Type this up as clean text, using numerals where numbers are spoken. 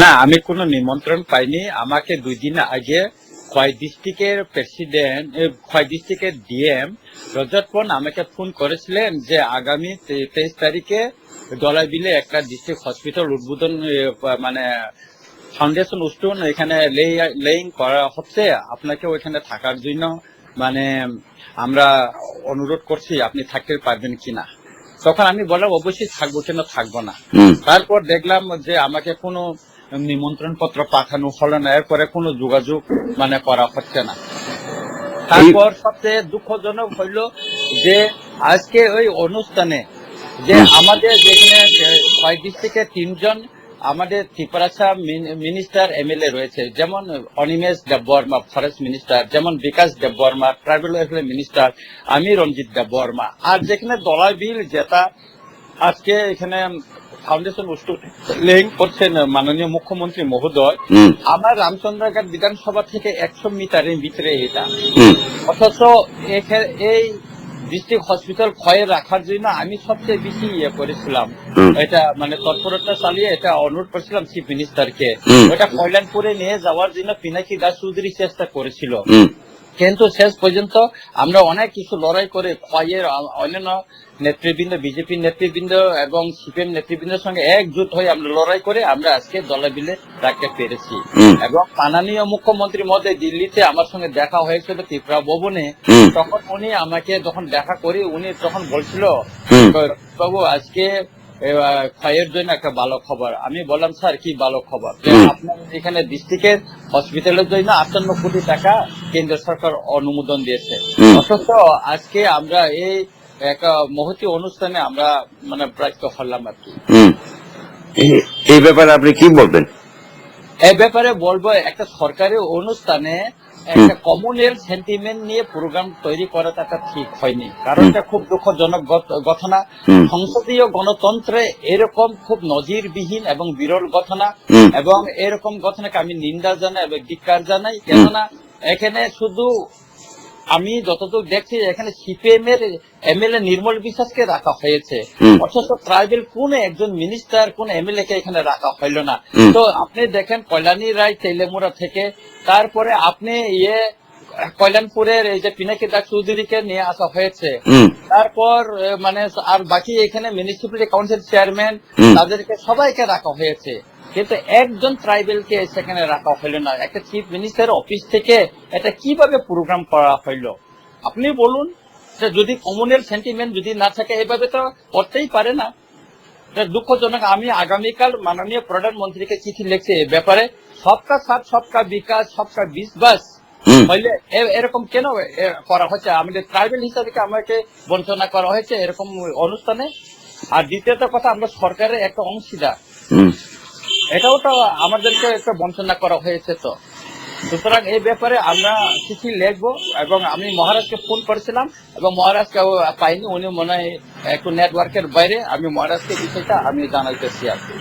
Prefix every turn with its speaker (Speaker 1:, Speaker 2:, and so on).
Speaker 1: না, আমি কোনো নিমন্ত্রণ পাইনি। আমাকে 2 দিন আগে খোয়াই ডিস্ট্রিক্টের প্রেসিডেন্ট, খোয়াই ডিস্ট্রিক্টের ডিএম রজত পন আমাকে ফোন করেছিলেন যে আগামী 23 তারিখে দলাইবিলে একটা ডিস্ট্রিক্ট হসপিটাল উদ্বোধন, মানে ফাউন্ডেশন স্টোন এখানে লেইং করা হচ্ছে, আপনাকে ওইখানে থাকার জন্য মানে আমরা অনুরোধ করছি, আপনি থাকতে পারবেন কিনা। তখন আমি বললাম অবশ্যই থাকবো, কেন থাকবো না। তারপর দেখলাম যে আমাকে কোনো নিমন্ত্রণ পত্র পাঠানো হলো না, এরপরে কোনো যোগাযোগ মানে করা হচ্ছে না। তারপর সবচেয়ে দুঃখজনক হইল যে আজকে ওই অনুষ্ঠানে যে আমাদের যেখানে 6 ডিস্ট্রিক্টে 3 জন আমাদের ত্রিপুরাছা মিনিস্টার এমএলএ রয়েছে, যেমন অনিমেষ দেববর্মা ফরেস্ট মিনিস্টার, যেমন বিকাশ দেববর্মা ট্রাইবেল ওয়েলফেয়ার মিনিস্টার, আমি রঞ্জিত দেববর্মা, আর যেখানে দলাইবিল যেটা আজকে এখানে ফাউন্ডেশন লেইং করছেন মাননীয় মুখ্যমন্ত্রী মহোদয়, আমার রামচন্দ্রঘাট বিধানসভা থেকে 100 মিটারের ভিতরে এটা। অথচ এই ডিস্ট্রিক্ট হসপিটাল ক্ষয়ে রাখার জন্য আমি সবচেয়ে বেশি করেছিলাম, এটা মানে তৎপরতা চালিয়ে এটা অনুরোধ করেছিলাম চিফ মিনিস্টারকে। ওটা কল্যাণপুরে নিয়ে যাওয়ার জন্য পিনাকি দাস চৌধুরী চেষ্টা করেছিল, কিন্তু শেষ পর্যন্ত আমরা অনেক কিছু লড়াই করে খোয়াইয়ের অন্যান্য নেতৃবৃন্দ, বিজেপি নেতৃবৃন্দ এবং সিপিএম নেতৃবৃন্দের সঙ্গে একজোট হয়ে আমরা লড়াই করে আমরা আজকে দলাবিলে রাখতে পেরেছি। এবং মাননীয় মুখ্যমন্ত্রী মহোদয় দিল্লিতে আমার সঙ্গে দেখা হয়েছিল ত্রিপুরা ভবনে, তখন উনি আমাকে যখন দেখা করি উনি তখন বলছিল, বাবু আজকে ক্ষয়ের জন্য একটা ভালো খবর। আমি বললাম স্যার কি ভালো খবর? আপনার এখানে ডিস্ট্রিক্টের হসপিটালের জন্য 58 কোটি টাকা কেন্দ্র সরকার অনুমোদন দিয়েছে। অথচ আজকে আমরা এই একটা মহতি অনুষ্ঠানে আমরা মানে প্রাপ্ত হলাম আর কি।
Speaker 2: এই ব্যাপারে আপনি কি বলবেন?
Speaker 1: এই ব্যাপারে বলবো, একটা সরকারি অনুষ্ঠানে একটা কমনওয়েলথ সেন্টিমেন্ট নিয়ে প্রোগ্রাম তৈরি করাটা একটা ঠিক হয়নি, কারণ এটা খুব দুঃখজনক ঘটনা। সংসদীয় গণতন্ত্রে এরকম খুব নজিরবিহীন এবং বিরল ঘটনা, এবং এরকম ঘটনাকে আমি নিন্দা জানাই এবং ধিক্কার জানাই। কেননা এখানে শুধু আমি যতদূর দেখছি এখানে সিপিএম এর এমএলএ নির্মল বিশ্বাসকে রাখা হয়েছে, অথচ ট্রাইবেল কোন একজন মিনিস্টার কোন এমএলএ কে এখানে রাখা হইল না। তো আপনি দেখেন কল্যাণী রায় তেলেমুরা থেকে, তারপরে আপনি কল্যাণপুরের এই যে পিনাকি দাস চৌধুরীকে নিয়ে আসা হয়েছে, তারপর মানে আর বাকি এখানে মিউনিসিপ্যালিটি কাউন্সিল চেয়ারম্যান তাদেরকে সবাইকে রাখা হয়েছে, কিন্তু একজন ট্রাইবেলকে সেখানে রাখা হইল না। একটা চিফ মিনিস্টার অফিস থেকে এটা কিভাবে প্রোগ্রাম করা হইল আপনি বলুন? যদি কমনওয়েলথ সেন্টিমেন্ট যদি না থাকে এভাবে তো করতেই পারে না। দুঃখজনক। আমি আগামীকাল মাননীয় প্রধানমন্ত্রীকে চিঠি লিখছি এ ব্যাপারে, সবকা সাথ সবকা বিকাশ সবকা বিশ্বাস হইলে এরকম কেন করা হচ্ছে? আমাদের ট্রাইবেল হিসাবে আমাকে বঞ্চনা করা হয়েছে এরকম অনুষ্ঠানে। আর দ্বিতীয়ত কথা, আমরা সরকারের একটা অংশীদার, এটাও তো আমাদেরকে একটা বঞ্চনা করা হয়েছে। তো সুতরাং এই ব্যাপারে আমরা চিঠি লিখবো, এবং আমি মহারাজকে ফোন করেছিলাম এবং মহারাজকে পাইনি, উনি মনে হয় একটু নেটওয়ার্কের বাইরে। আমি মহারাজকে বিষয়টা আমি জানাইতেছি আর কি।